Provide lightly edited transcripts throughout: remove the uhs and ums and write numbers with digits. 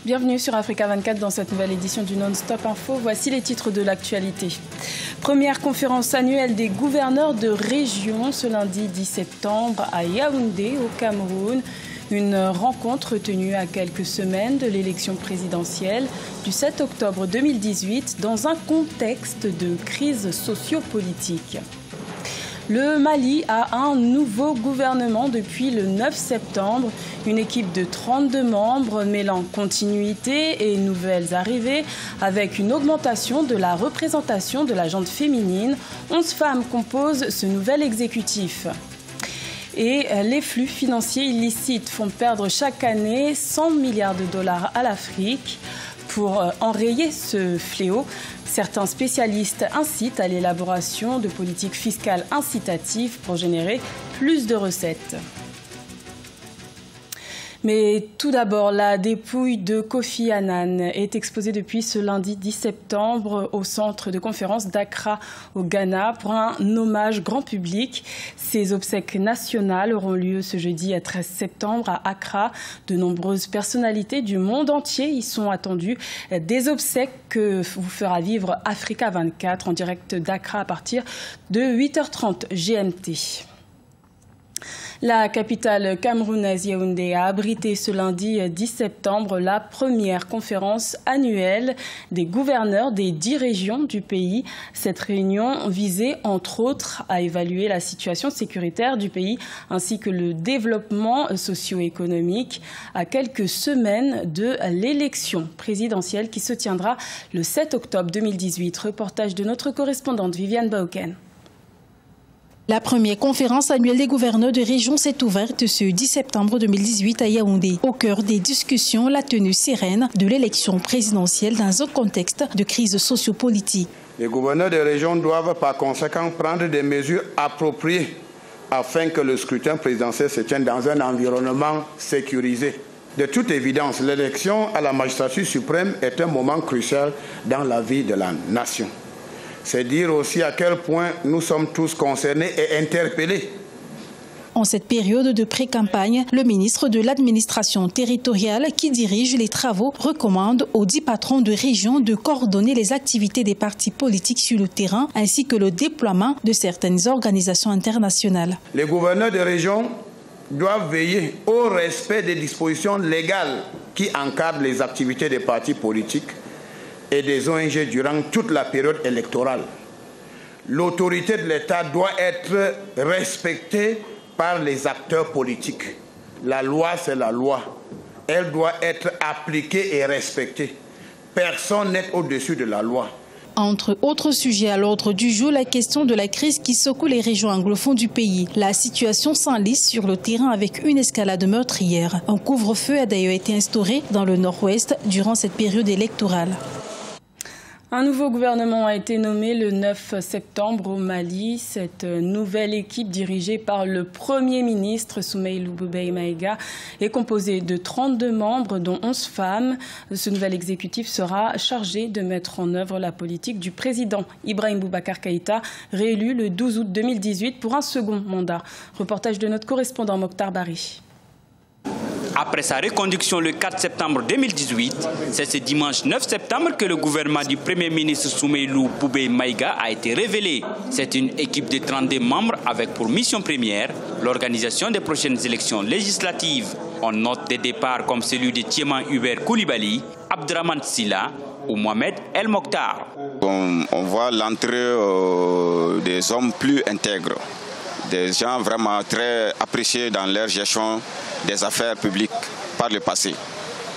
Bienvenue sur Africa 24 dans cette nouvelle édition du Non-Stop Info. Voici les titres de l'actualité. Première conférence annuelle des gouverneurs de région ce lundi 10 septembre à Yaoundé, au Cameroun. Une rencontre tenue à quelques semaines de l'élection présidentielle du 7 octobre 2018 dans un contexte de crise socio-politique. Le Mali a un nouveau gouvernement depuis le 9 septembre. Une équipe de 32 membres mêlant continuité et nouvelles arrivées avec une augmentation de la représentation de la gente féminine. 11 femmes composent ce nouvel exécutif. Et les flux financiers illicites font perdre chaque année 100 milliards de dollars à l'Afrique. Pour enrayer ce fléau, certains spécialistes incitent à l'élaboration de politiques fiscales incitatives pour générer plus de recettes. Mais tout d'abord, la dépouille de Kofi Annan est exposée depuis ce lundi 10 septembre au centre de conférence d'Accra au Ghana pour un hommage grand public. Ces obsèques nationales auront lieu ce jeudi 13 septembre à Accra. De nombreuses personnalités du monde entier y sont attendues. Des obsèques que vous fera vivre Africa 24 en direct d'Accra à partir de 8h30 GMT. La capitale camerounaise Yaoundé a abrité ce lundi 10 septembre la première conférence annuelle des gouverneurs des 10 régions du pays. Cette réunion visait entre autres à évaluer la situation sécuritaire du pays ainsi que le développement socio-économique à quelques semaines de l'élection présidentielle qui se tiendra le 7 octobre 2018. Reportage de notre correspondante Viviane Bauken. La première conférence annuelle des gouverneurs de région s'est ouverte ce 10 septembre 2018 à Yaoundé. Au cœur des discussions, la tenue sereine de l'élection présidentielle dans un contexte de crise sociopolitique. Les gouverneurs de région doivent par conséquent prendre des mesures appropriées afin que le scrutin présidentiel se tienne dans un environnement sécurisé. De toute évidence, l'élection à la magistrature suprême est un moment crucial dans la vie de la nation. C'est dire aussi à quel point nous sommes tous concernés et interpellés. En cette période de pré-campagne, le ministre de l'administration territoriale qui dirige les travaux recommande aux 10 patrons de région de coordonner les activités des partis politiques sur le terrain ainsi que le déploiement de certaines organisations internationales. Les gouverneurs de région doivent veiller au respect des dispositions légales qui encadrent les activités des partis politiques et des ONG durant toute la période électorale. L'autorité de l'État doit être respectée par les acteurs politiques. La loi, c'est la loi. Elle doit être appliquée et respectée. Personne n'est au-dessus de la loi. Entre autres sujets à l'ordre du jour, la question de la crise qui secoue les régions anglophones du pays. La situation s'enlise sur le terrain avec une escalade meurtrière. Un couvre-feu a d'ailleurs été instauré dans le nord-ouest durant cette période électorale. Un nouveau gouvernement a été nommé le 9 septembre au Mali. Cette nouvelle équipe dirigée par le Premier ministre Soumeylou Boubèye Maïga est composée de 32 membres dont 11 femmes. Ce nouvel exécutif sera chargé de mettre en œuvre la politique du président Ibrahim Boubacar Keïta, réélu le 12 août 2018 pour un second mandat. Reportage de notre correspondant Mokhtar Bari. Après sa reconduction le 4 septembre 2018, c'est ce dimanche 9 septembre que le gouvernement du Premier ministre Soumeylou Boubèye Maïga a été révélé. C'est une équipe de 32 membres avec pour mission première l'organisation des prochaines élections législatives. On note des départs comme celui de Tieman Hubert Koulibaly, Abdraman Silla ou Mohamed El Mokhtar. On voit l'entrée des hommes plus intègres, des gens vraiment très appréciés dans leur gestion des affaires publiques par le passé.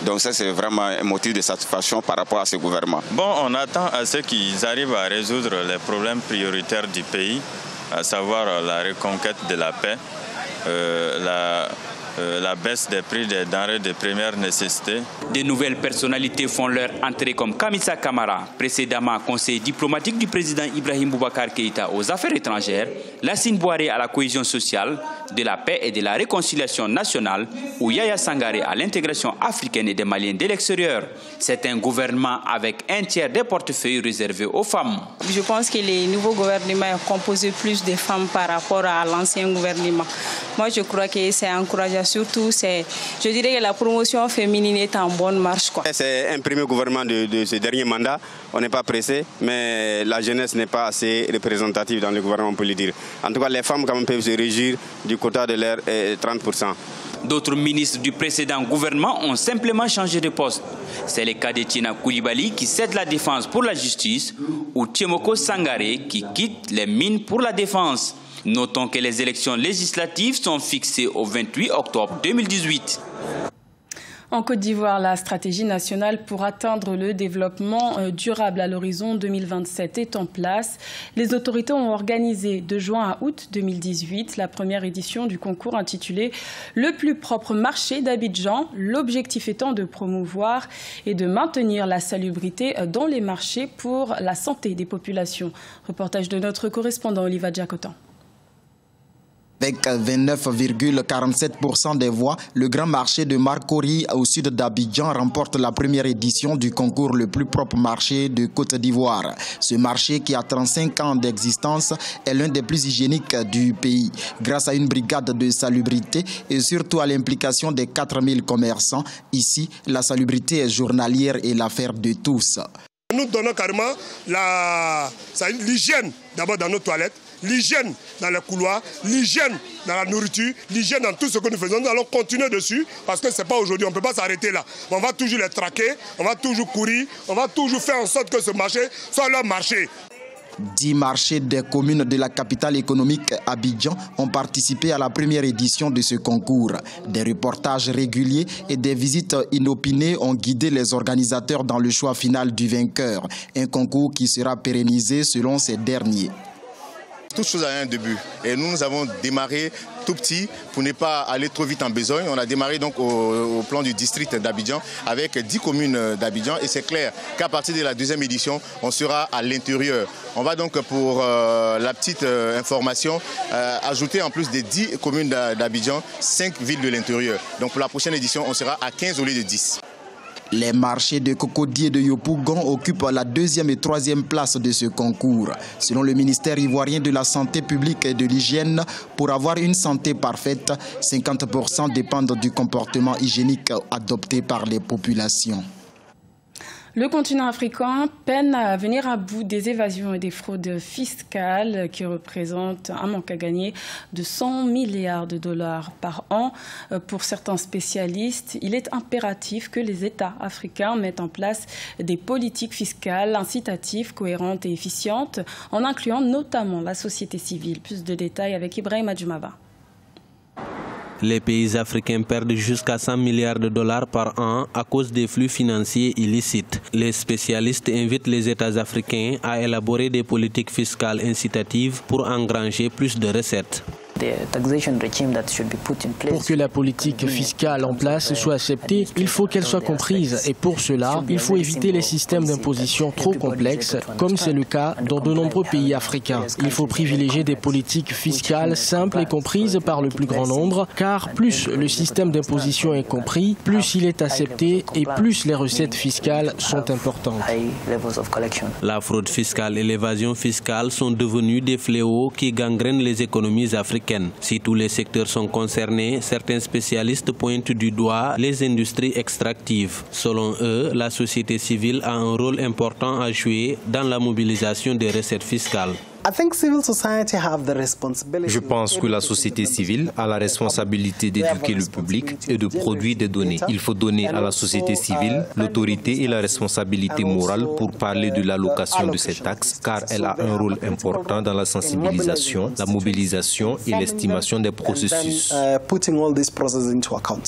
Donc ça, c'est vraiment un motif de satisfaction par rapport à ce gouvernement. Bon, on attend à ce qu'ils arrivent à résoudre les problèmes prioritaires du pays, à savoir la reconquête de la paix, la baisse des prix des denrées de première nécessité. De nouvelles personnalités font leur entrée comme Kamisa Kamara, précédemment conseiller diplomatique du président Ibrahim Boubacar Keïta aux affaires étrangères, Lassine Boiré à la cohésion sociale, de la paix et de la réconciliation nationale, ou Yaya Sangaré à l'intégration africaine et des Maliens de l'extérieur. C'est un gouvernement avec un tiers des portefeuilles réservés aux femmes. Je pense que le nouveau gouvernement est composé plus de femmes par rapport à l'ancien gouvernement. moi je crois que c'est encourageant. Surtout, je dirais que la promotion féminine est en bonne marche. C'est un premier gouvernement de ce dernier mandat. On n'est pas pressé, mais la jeunesse n'est pas assez représentative dans le gouvernement, on peut le dire. En tout cas, les femmes quand même peuvent se réjouir du quota de l'air 30%. D'autres ministres du précédent gouvernement ont simplement changé de poste. C'est le cas de Tina Koulibaly qui cède la défense pour la justice ou Tiemoko Sangaré qui quitte les mines pour la défense. Notons que les élections législatives sont fixées au 28 octobre 2018. En Côte d'Ivoire, la stratégie nationale pour atteindre le développement durable à l'horizon 2027 est en place. Les autorités ont organisé de juin à août 2018 la première édition du concours intitulé « Le plus propre marché d'Abidjan », l'objectif étant de promouvoir et de maintenir la salubrité dans les marchés pour la santé des populations. Reportage de notre correspondant Oliva Djakotan. Avec 29,47% des voix, le grand marché de Marcory au sud d'Abidjan remporte la première édition du concours le plus propre marché de Côte d'Ivoire. Ce marché, qui a 35 ans d'existence, est l'un des plus hygiéniques du pays. Grâce à une brigade de salubrité et surtout à l'implication des 4000 commerçants, ici, la salubrité est journalière et l'affaire de tous. Nous donnons carrément l'hygiène d'abord dans nos toilettes, l'hygiène dans les couloirs, l'hygiène dans la nourriture, l'hygiène dans tout ce que nous faisons. Nous allons continuer dessus parce que ce n'est pas aujourd'hui, on ne peut pas s'arrêter là. On va toujours les traquer, on va toujours courir, on va toujours faire en sorte que ce marché soit leur marché. 10 marchés des communes de la capitale économique Abidjan ont participé à la première édition de ce concours. Des reportages réguliers et des visites inopinées ont guidé les organisateurs dans le choix final du vainqueur. Un concours qui sera pérennisé selon ces derniers. Toute chose a un début et nous avons démarré tout petit pour ne pas aller trop vite en besogne. On a démarré donc au plan du district d'Abidjan avec 10 communes d'Abidjan et c'est clair qu'à partir de la deuxième édition, on sera à l'intérieur. On va donc pour la petite information ajouter en plus des 10 communes d'Abidjan, 5 villes de l'intérieur. Donc pour la prochaine édition, on sera à 15 au lieu de 10. Les marchés de Cocodier de Yopougon occupent la 2e et 3e place de ce concours. Selon le ministère ivoirien de la Santé publique et de l'Hygiène, pour avoir une santé parfaite, 50% dépendent du comportement hygiénique adopté par les populations. Le continent africain peine à venir à bout des évasions et des fraudes fiscales qui représentent un manque à gagner de 100 milliards de dollars par an. Pour certains spécialistes, il est impératif que les États africains mettent en place des politiques fiscales incitatives, cohérentes et efficientes, en incluant notamment la société civile. Plus de détails avec Ibrahim Adjoumaba. Les pays africains perdent jusqu'à 100 milliards de dollars par an à cause des flux financiers illicites. Les spécialistes invitent les États africains à élaborer des politiques fiscales incitatives pour engranger plus de recettes. Pour que la politique fiscale en place soit acceptée, il faut qu'elle soit comprise et pour cela, il faut éviter les systèmes d'imposition trop complexes, comme c'est le cas dans de nombreux pays africains. Il faut privilégier des politiques fiscales simples et comprises par le plus grand nombre, car plus le système d'imposition est compris, plus il est accepté et plus les recettes fiscales sont importantes. La fraude fiscale et l'évasion fiscale sont devenus des fléaux qui gangrènent les économies africaines. Si tous les secteurs sont concernés, certains spécialistes pointent du doigt les industries extractives. Selon eux, la société civile a un rôle important à jouer dans la mobilisation des recettes fiscales. Je pense que la société civile a la responsabilité d'éduquer le public et de produire des données. Il faut donner à la société civile l'autorité et la responsabilité morale pour parler de l'allocation de ces taxes, car elle a un rôle important dans la sensibilisation, la mobilisation et l'estimation des processus.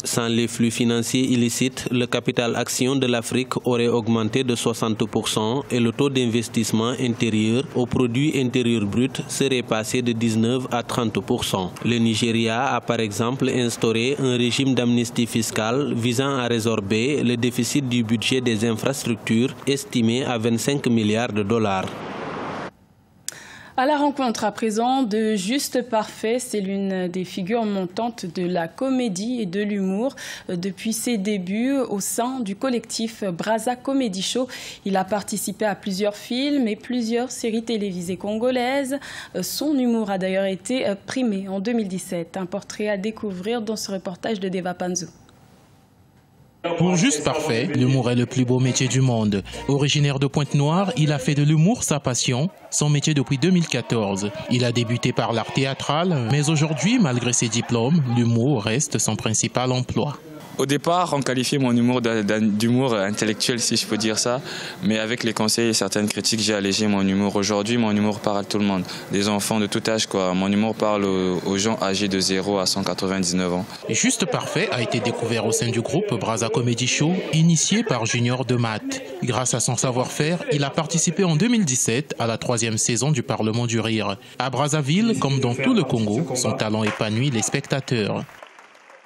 Sans les flux financiers illicites, le capital action de l'Afrique aurait augmenté de 60% et le taux d'investissement intérieur au produit intérieur brut serait passé de 19 à 30%. Le Nigeria a par exemple instauré un régime d'amnistie fiscale visant à résorber le déficit du budget des infrastructures estimé à 25 milliards de dollars. À la rencontre à présent de Juste Parfait, c'est l'une des figures montantes de la comédie et de l'humour. Depuis ses débuts au sein du collectif Braza Comedy Show, il a participé à plusieurs films et plusieurs séries télévisées congolaises. Son humour a d'ailleurs été primé en 2017. Un portrait à découvrir dans ce reportage de Deva Panzo. Pour Juste Parfait, l'humour est le plus beau métier du monde. Originaire de Pointe-Noire, il a fait de l'humour sa passion, son métier depuis 2014. Il a débuté par l'art théâtral, mais aujourd'hui, malgré ses diplômes, l'humour reste son principal emploi. Au départ, on qualifiait mon humour d'humour intellectuel, si je peux dire ça. Mais avec les conseils et certaines critiques, j'ai allégé mon humour. Aujourd'hui, mon humour parle à tout le monde. Des enfants de tout âge, quoi. Mon humour parle aux gens âgés de 0 à 199 ans. Juste Parfait a été découvert au sein du groupe Braza Comedy Show, initié par Junior de Math. Grâce à son savoir-faire, il a participé en 2017 à la 3e saison du Parlement du Rire. À Brazzaville, comme dans tout le Congo, son talent épanouit les spectateurs.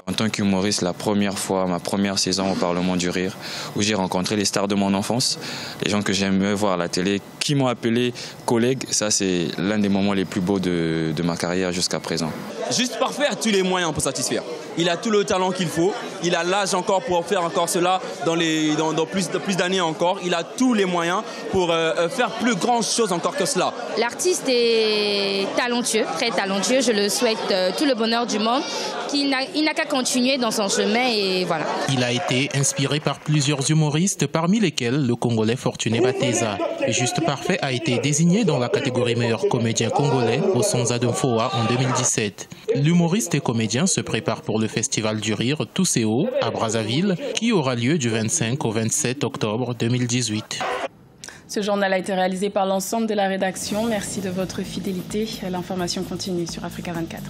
En tant qu'humoriste, la première fois, ma première saison au Parlement du Rire, où j'ai rencontré les stars de mon enfance, les gens que j'aimais voir à la télé, qui m'ont appelé collègue. Ça, c'est l'un des moments les plus beaux de ma carrière jusqu'à présent. Juste Parfait a tous les moyens pour satisfaire. Il a tout le talent qu'il faut. Il a l'âge encore pour faire encore cela dans plus d'années encore. Il a tous les moyens pour faire plus grand chose encore que cela. L'artiste est talentueux, très talentueux. Je le souhaite tout le bonheur du monde. Il n'a qu'à continuer dans son chemin et voilà. Il a été inspiré par plusieurs humoristes, parmi lesquels le Congolais Fortuné Bateza. Juste Parfait a été désigné dans la catégorie meilleur comédien congolais au Sanza de Foa en 2017. L'humoriste et comédien se prépare pour le Festival du Rire Touséo à Brazzaville, qui aura lieu du 25 au 27 octobre 2018. Ce journal a été réalisé par l'ensemble de la rédaction. Merci de votre fidélité. L'information continue sur Africa 24.